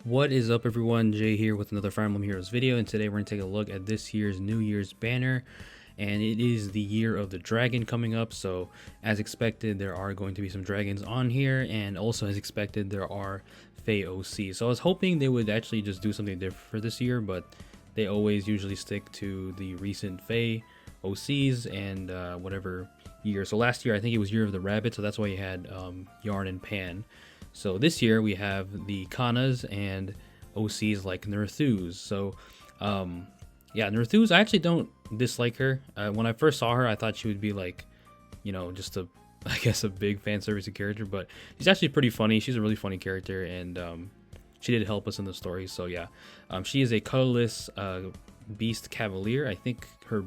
What is up, everyone? Jay here with another Fire Emblem Heroes video, and today we're going to take a look at this year's New Year's banner, and it is the Year of the Dragon coming up. So as expected, there are going to be some dragons on here, and also as expected, there are FEH OC. So I was hoping they would actually just do something different for this year, but they always usually stick to the recent FEH OCs and whatever year. So last year, I think it was Year of the Rabbit, so that's why you had Yarn and Pan. So this year we have the Kanas and OCs like Nerthus. So yeah, Nerthus, I actually don't dislike her. When I first saw her, I thought she would be like, you know, just a, I guess, a big fan service character, but she's actually pretty funny. She's a really funny character, and she did help us in the story. So yeah, she is a colorless beast cavalier. I think her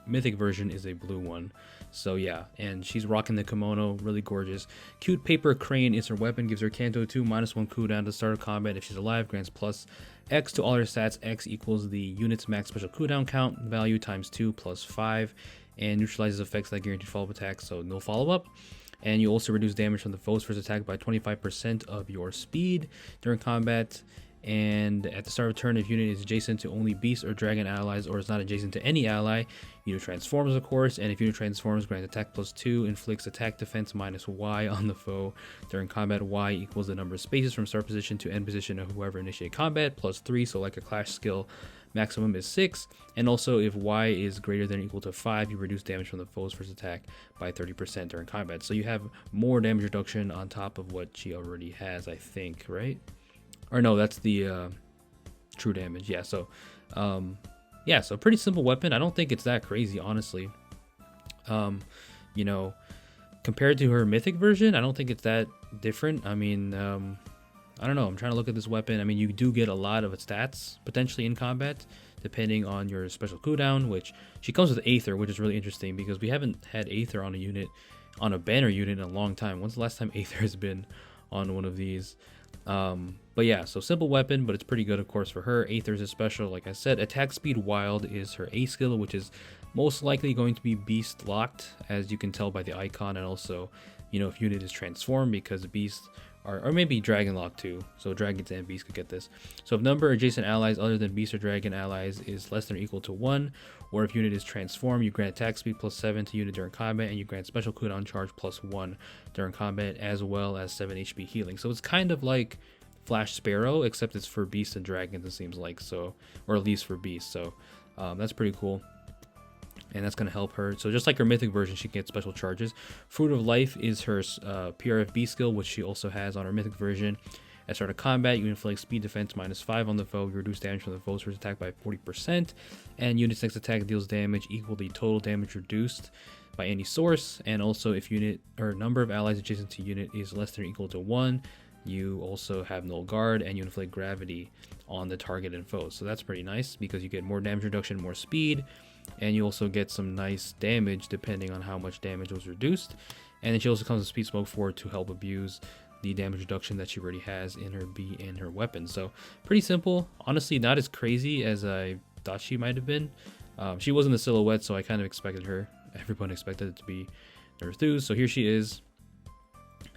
mythic version is a blue one. So yeah, and she's rocking the kimono, really gorgeous. Cute paper crane is her weapon, gives her Canto 2 -1 cooldown to the start of combat if she's alive, grants plus X to all her stats. X equals the unit's max special cooldown count value times 2 plus 5, and neutralizes effects like guaranteed follow-up attacks, so no follow-up. And you also reduce damage from the foe's first attack by 25% of your speed during combat. And at the start of turn, if unit is adjacent to only beast or dragon allies, or is not adjacent to any ally, unit transforms, of course. And if unit transforms, grants attack +2, inflicts attack defense -Y on the foe during combat. Y equals the number of spaces from start position to end position of whoever initiate combat, +3. So like a clash skill, maximum is 6. And also if Y is greater than or equal to 5, you reduce damage from the foe's first attack by 30% during combat. So you have more damage reduction on top of what she already has, I think, right? Or no, that's the true damage. Yeah, so yeah, so pretty simple weapon. I don't think it's that crazy, honestly. You know, compared to her mythic version, I don't think it's that different. I mean, I don't know. I'm trying to look at this weapon. I mean, you do get a lot of its stats potentially in combat, depending on your special cooldown, which she comes with Aether, which is really interesting because we haven't had Aether on a unit, on a banner unit in a long time. When's the last time Aether has been on one of these? But yeah, so simple weapon, but it's pretty good, of course, for her. Aether is a special, like I said. Attack speed wild is her A skill, which is most likely going to be beast locked, as you can tell by the icon, and also, you know, if unit is transformed, because beast or maybe dragon lock too, so dragons and beasts could get this. So if number of adjacent allies other than beast or dragon allies is less than or equal to 1, or if unit is transformed, you grant attack speed +7 to unit during combat, and you grant special cooldown charge +1 during combat, as well as 7 HP healing. So it's kind of like Flash Sparrow, except it's for beasts and dragons, it seems like, so, or at least for beasts. So that's pretty cool, and that's going to help her. So just like her mythic version, she can get special charges. Fruit of Life is her PRFB skill, which she also has on her mythic version. At start of combat, you inflict speed defense -5 on the foe. You reduce damage from the foe's first attack by 40%, and unit's next attack deals damage equal to the total damage reduced by any source. And also, if unit or number of allies adjacent to unit is less than or equal to 1, you also have null guard, and you inflict gravity on the target and foe. So that's pretty nice because you get more damage reduction, more speed, and you also get some nice damage depending on how much damage was reduced. And then she also comes with Speed Smoke 4 to help abuse the damage reduction that she already has in her B and her weapon. So pretty simple, honestly, not as crazy as I thought she might have been. She was in the silhouette, so I kind of expected her. Everyone expected it to be Nerthus. So here she is,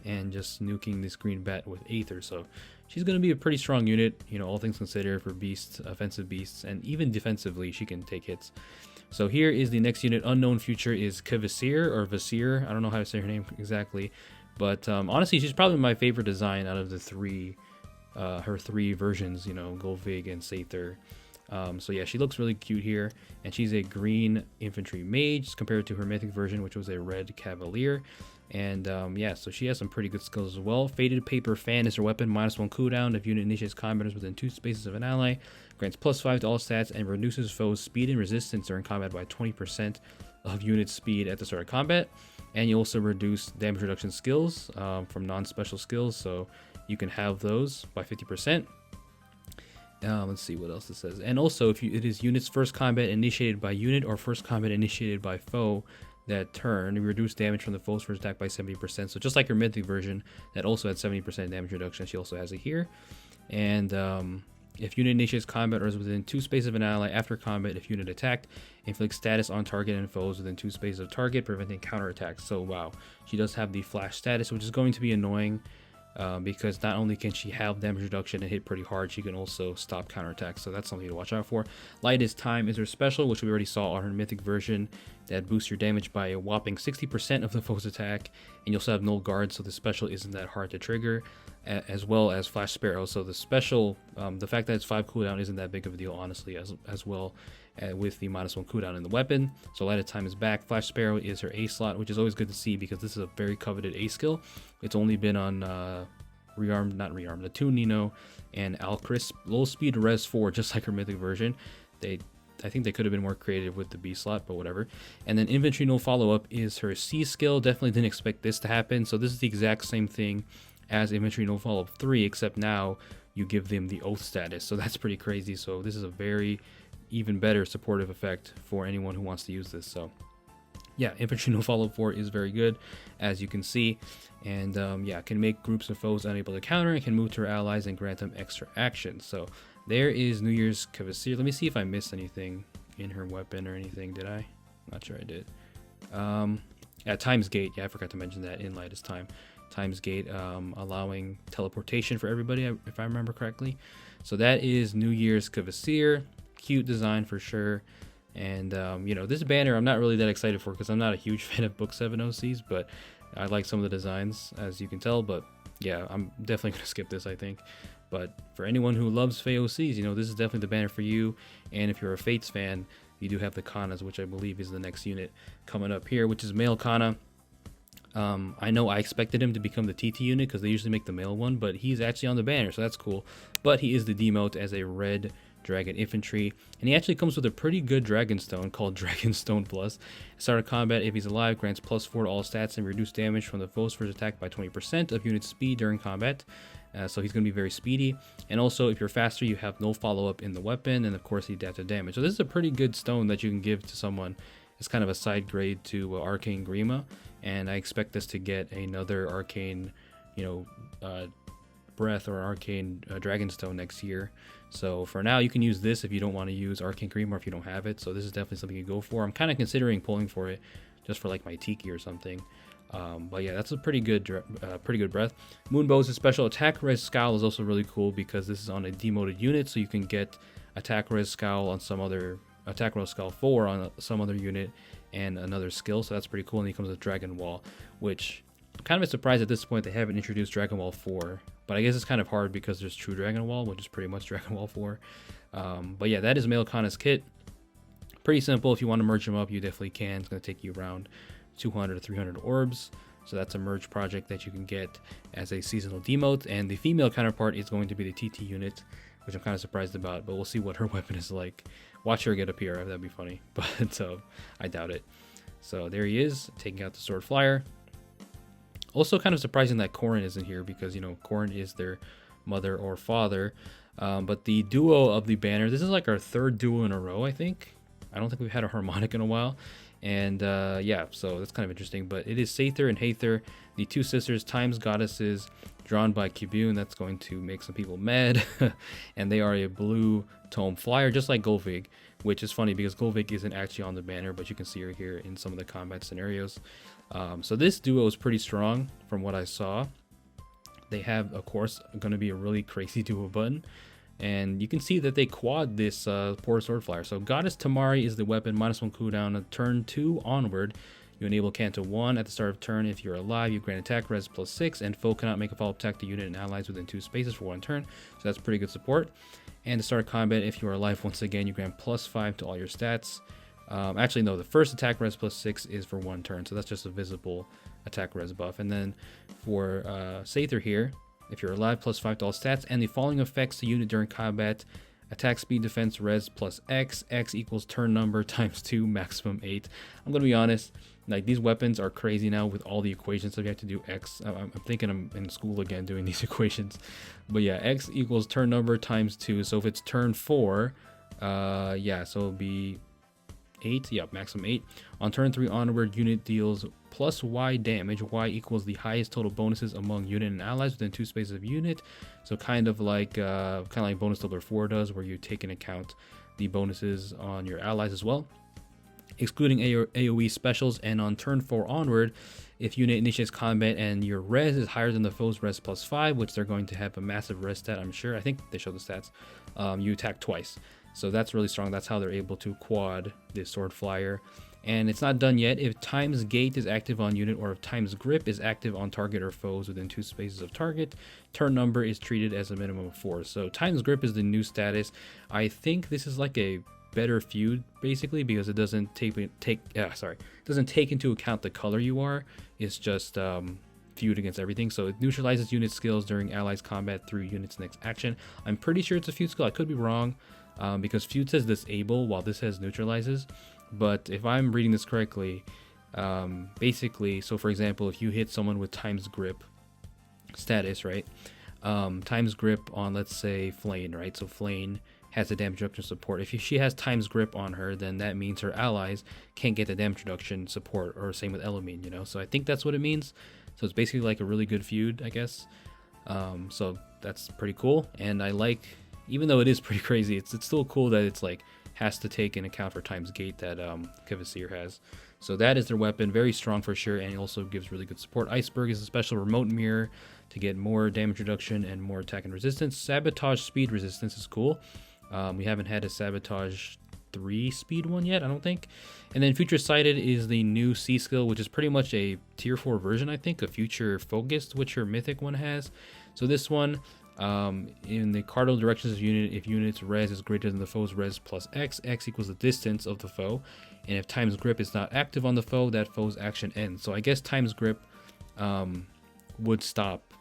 and just nuking this green bat with Aether. So she's going to be a pretty strong unit, you know, all things considered, for beasts, offensive beasts, and even defensively she can take hits. So here is the next unit. Unknown Future is Kavasir, or Vasir. I don't know how to say her name exactly, but honestly, she's probably my favorite design out of the three, her three versions, you know, Golvig and Sather. So yeah, she looks really cute here, and she's a green infantry mage compared to her mythic version, which was a red cavalier. And yeah, so she has some pretty good skills as well. Faded Paper Fan is her weapon, -1 cooldown. If unit initiates combat within 2 spaces of an ally, grants +5 to all stats, and reduces foes' speed and resistance during combat by 20% of unit speed at the start of combat. And you also reduce damage reduction skills from non-special skills, so you can have those by 50%. Let's see what else it says. And also, if it is unit's first combat initiated by unit or first combat initiated by foe that turn, you reduce damage from the foe's first attack by 70%. So just like her mythic version that also had 70% damage reduction, she also has it here. And if unit initiates combat or is within 2 spaces of an ally after combat, if unit attacked, inflicts status on target and foes within 2 spaces of target, preventing counterattacks. So wow, she does have the flash status, which is going to be annoying because not only can she have damage reduction and hit pretty hard, she can also stop counterattacks, so that's something to watch out for. Light as Time is her special, which we already saw on her mythic version, that boosts your damage by a whopping 60% of the foe's attack, and you also have null guard, so the special isn't that hard to trigger, as well as Flash Sparrow. So the special, the fact that it's 5 cooldown isn't that big of a deal, honestly, as well with the -1 cooldown in the weapon. So Light of Time is back. Flash Sparrow is her A slot, which is always good to see because this is a very coveted A skill. It's only been on the Toon Nino and Alcris. Low speed res 4, just like her mythic version. I think they could have been more creative with the B slot, but whatever. And then Infantry No Follow-Up is her C skill. Definitely didn't expect this to happen. So this is the exact same thing as Infantry No Follow-Up 3, except now you give them the Oath status. So that's pretty crazy. So this is a very even better supportive effect for anyone who wants to use this. So yeah, Infantry No Follow-Up 4 is very good, as you can see. And yeah, can make groups of foes unable to counter, and can move to her allies and grant them extra actions. So there is New Year's Cavalier. Let me see if I missed anything in her weapon or anything. Did I? Not sure I did. Yeah, Time's Gate. Yeah, I forgot to mention that in Light as Time. Time's Gate, allowing teleportation for everybody, if I remember correctly. So that is New Year's Cavalier. Cute design for sure. And you know, this banner I'm not really that excited for because I'm not a huge fan of Book 7 OCs, but I like some of the designs, as you can tell. But yeah, I'm definitely gonna skip this, I think. But for anyone who loves FEH OCs, you know, this is definitely the banner for you. And if you're a Fates fan, you do have the Kanas, which I believe is the next unit coming up here, which is male Kana. I know I expected him to become the TT unit because they usually make the male one, but he's actually on the banner, so that's cool. But he is the demote as a red dragon infantry, and he actually comes with a pretty good dragon stone called Dragon Stone Plus. Start of combat, if he's alive, grants +4 to all stats and reduce damage from the foe's first attack by 20% of unit speed during combat. So he's going to be very speedy, and also if you're faster, you have no follow-up in the weapon, and of course the adaptive damage. So this is a pretty good stone that you can give to someone. It's kind of a side grade to Arcane Grima, and I expect this to get another Arcane, you know, Breath or Arcane Dragonstone next year. So for now, you can use this if you don't want to use Arcane Grima, or if you don't have it. So this is definitely something you go for. I'm kind of considering pulling for it just for like my Tiki or something. But yeah, that's a pretty good breath. Moonbow's special attack res scowl is also really cool because this is on a demoted unit, so you can get attack res scowl on some other attack res scowl 4 on some other unit and another skill. So that's pretty cool. And he comes with Dragon Wall, which I'm kind of surprised at this point they haven't introduced Dragon Wall 4. But I guess it's kind of hard because there's True Dragon Wall, which is pretty much Dragon Wall 4. But yeah, that is male Kana's kit. Pretty simple. If you want to merge them up, you definitely can. It's going to take you around 200 to 300 orbs. So that's a merge project that you can get as a seasonal demote. And the female counterpart is going to be the TT unit, which I'm kind of surprised about. But we'll see what her weapon is like. Watch her get up here. That'd be funny. But I doubt it. So there he is, taking out the Sword Flyer. Also kind of surprising that Corrin isn't here because, you know, Corrin is their mother or father. But the duo of the banner, this is like our third duo in a row, I think. I don't think we've had a harmonic in a while. And yeah, so that's kind of interesting. But it is Sather and Hathor, the two sisters, times goddesses, drawn by Kibune. That's going to make some people mad. And they are a blue tome flyer, just like Golvig, which is funny because Golvig isn't actually on the banner, but you can see her here in some of the combat scenarios. So this duo is pretty strong from what I saw. They have, of course, going to be a really crazy duo button. And you can see that they quad this poor sword flyer. So Goddess Tamari is the weapon, -1 cooldown. Turn 2 onward, you enable Canto 1 at the start of turn. If you're alive, you grant attack res +6, and foe cannot make a follow-up attack to unit and allies within 2 spaces for 1 turn. So that's pretty good support. And to start combat, if you are alive, once again, you grant +5 to all your stats. Actually, no, the first attack res +6 is for 1 turn, so that's just a visible attack res buff. And then for Sather here, if you're alive, +5 to all stats, and the following effects to unit during combat: attack speed, defense, res +X, X equals turn number times 2, maximum 8. I'm gonna be honest, like these weapons are crazy now with all the equations that you have to do X. I'm thinking I'm in school again doing these equations, but yeah, X equals turn number times 2. So if it's turn 4, yeah, so it'll be 8, yeah, maximum 8. On turn 3 onward, unit deals +Y damage. Y equals the highest total bonuses among unit and allies within 2 spaces of unit. So kind of like bonus doubler 4 does, where you take into account the bonuses on your allies as well. excluding AoE specials, and on turn 4 onward, if unit initiates combat and your res is higher than the foe's res +5, which they're going to have a massive res stat, I'm sure. I think they show the stats. You attack twice. So that's really strong. That's how they're able to quad this sword flyer. And it's not done yet. If Time's Gate is active on unit, or if Time's Grip is active on target or foes within 2 spaces of target, turn number is treated as a minimum of 4. So Time's Grip is the new status. I think this is like a better feud basically, because it doesn't doesn't take into account the color you are. It's just feud against everything. So it neutralizes unit skills during allies combat through unit's next action. I'm pretty sure it's a feud skill. I could be wrong, because feud says disable while this says neutralizes. But if I'm reading this correctly, basically, so for example, if you hit someone with Time's Grip status, right? Time's Grip on, let's say, Flane, right? So Flane has the damage reduction support. If she has Time's Grip on her, then that means her allies can't get the damage reduction support, or same with Elamine, you know? So I think that's what it means. So it's basically like a really good feud, I guess. So that's pretty cool. And I like, even though it is pretty crazy, it's still cool that it's like, has to take in account for Time's Gate that Kevasir has. So that is their weapon, very strong for sure, and it also gives really good support. Iceberg is a special remote mirror to get more damage reduction and more attack and resistance. Sabotage speed resistance is cool. We haven't had a Sabotage 3 speed one yet, I don't think. And then Future Sighted is the new C skill, which is pretty much a tier 4 version, I think, of Future Focused, which her mythic one has. So this one, in the cardinal directions of unit, if unit's res is greater than the foe's res plus X, X equals the distance of the foe. And if Time's Grip is not active on the foe, that foe's action ends. So I guess Time's Grip would stop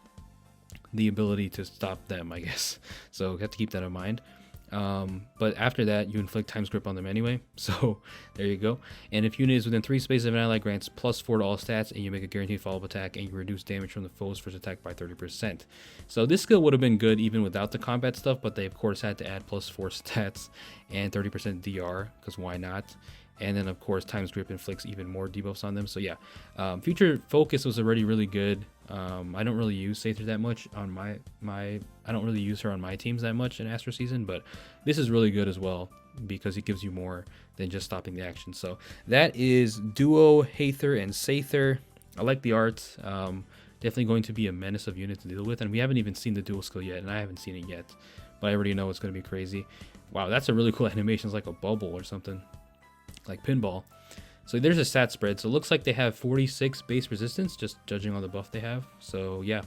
the ability to stop them, I guess. So you have to keep that in mind. But after that, you inflict Time's Grip on them anyway. So there you go. And if unit is within 3 spaces of an ally, grants +4 to all stats, and you make a guaranteed follow-up attack, and you reduce damage from the foe's first attack by 30%. So this skill would have been good even without the combat stuff, but they of course had to add +4 stats and 30% DR, because why not? And then of course Time's Grip inflicts even more debuffs on them. So yeah, Future Focus was already really good. I don't really use Sather that much on I don't really use her on my teams that much in Astro Season, but this is really good as well because it gives you more than just stopping the action. So that is Duo, Hather, and Sather. I like the art. Definitely going to be a menace of unit to deal with, and we haven't even seen the dual skill yet, and I haven't seen it yet, but I already know it's going to be crazy. Wow, that's a really cool animation. It's like a bubble or something, like pinball. So there's a stat spread. So it looks like they have 46 base resistance, just judging on the buff they have. So yeah,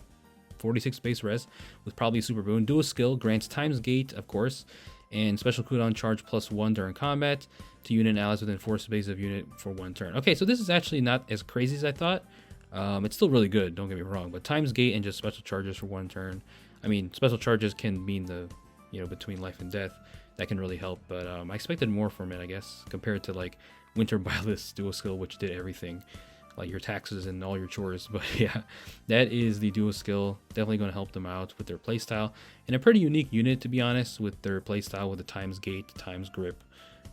46 base res with probably a super boon. Dual skill grants Time's Gate, of course, and special cooldown charge +1 during combat to unit and allies within 4 spaces of unit for 1 turn. Okay, so this is actually not as crazy as I thought. It's still really good, don't get me wrong, but Time's Gate and just special charges for 1 turn. I mean, special charges can mean the, you know, between life and death. That can really help, but I expected more from it, I guess, compared to like Winter Byleth's dual skill, which did everything, like your taxes and all your chores. But yeah, that is the dual skill. Definitely going to help them out with their playstyle, and a pretty unique unit, to be honest, with their playstyle with the Time's Gate, Time's Grip.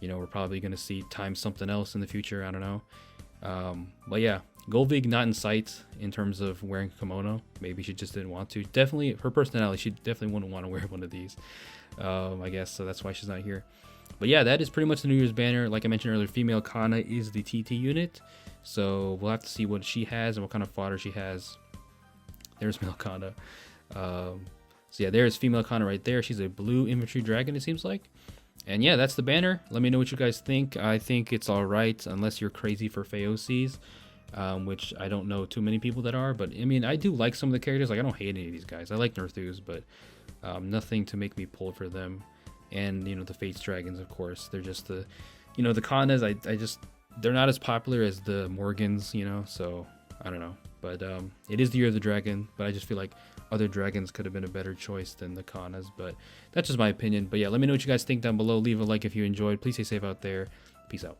You know, we're probably going to see Times something else in the future. I don't know. But yeah, Golvig not in sight in terms of wearing kimono. Maybe she just didn't want to. Definitely her personality, she definitely wouldn't want to wear one of these. I guess so that's why she's not here. But yeah, that is pretty much the New Year's banner. Like I mentioned earlier, female Kana is the TT unit, so we'll have to see what she has and what kind of fodder she has. There's male Kana. So yeah, there's female Kana right there. She's a blue infantry dragon, it seems like. And yeah, that's the banner. Let me know what you guys think. I think it's all right, unless you're crazy for FEHs, which I don't know too many people that are. But I mean, I do like some of the characters. Like I don't hate any of these guys. I like Nerthus, but nothing to make me pull for them. And you know, the Fates dragons, of course, they're just the, you know, the Kanas. I just, they're not as popular as the Morgans, you know. So I don't know, but it is the year of the dragon. But I just feel like other dragons could have been a better choice than the Kanas. But that's just my opinion. But yeah, let me know what you guys think down below. Leave a like if you enjoyed. Please stay safe out there. Peace out.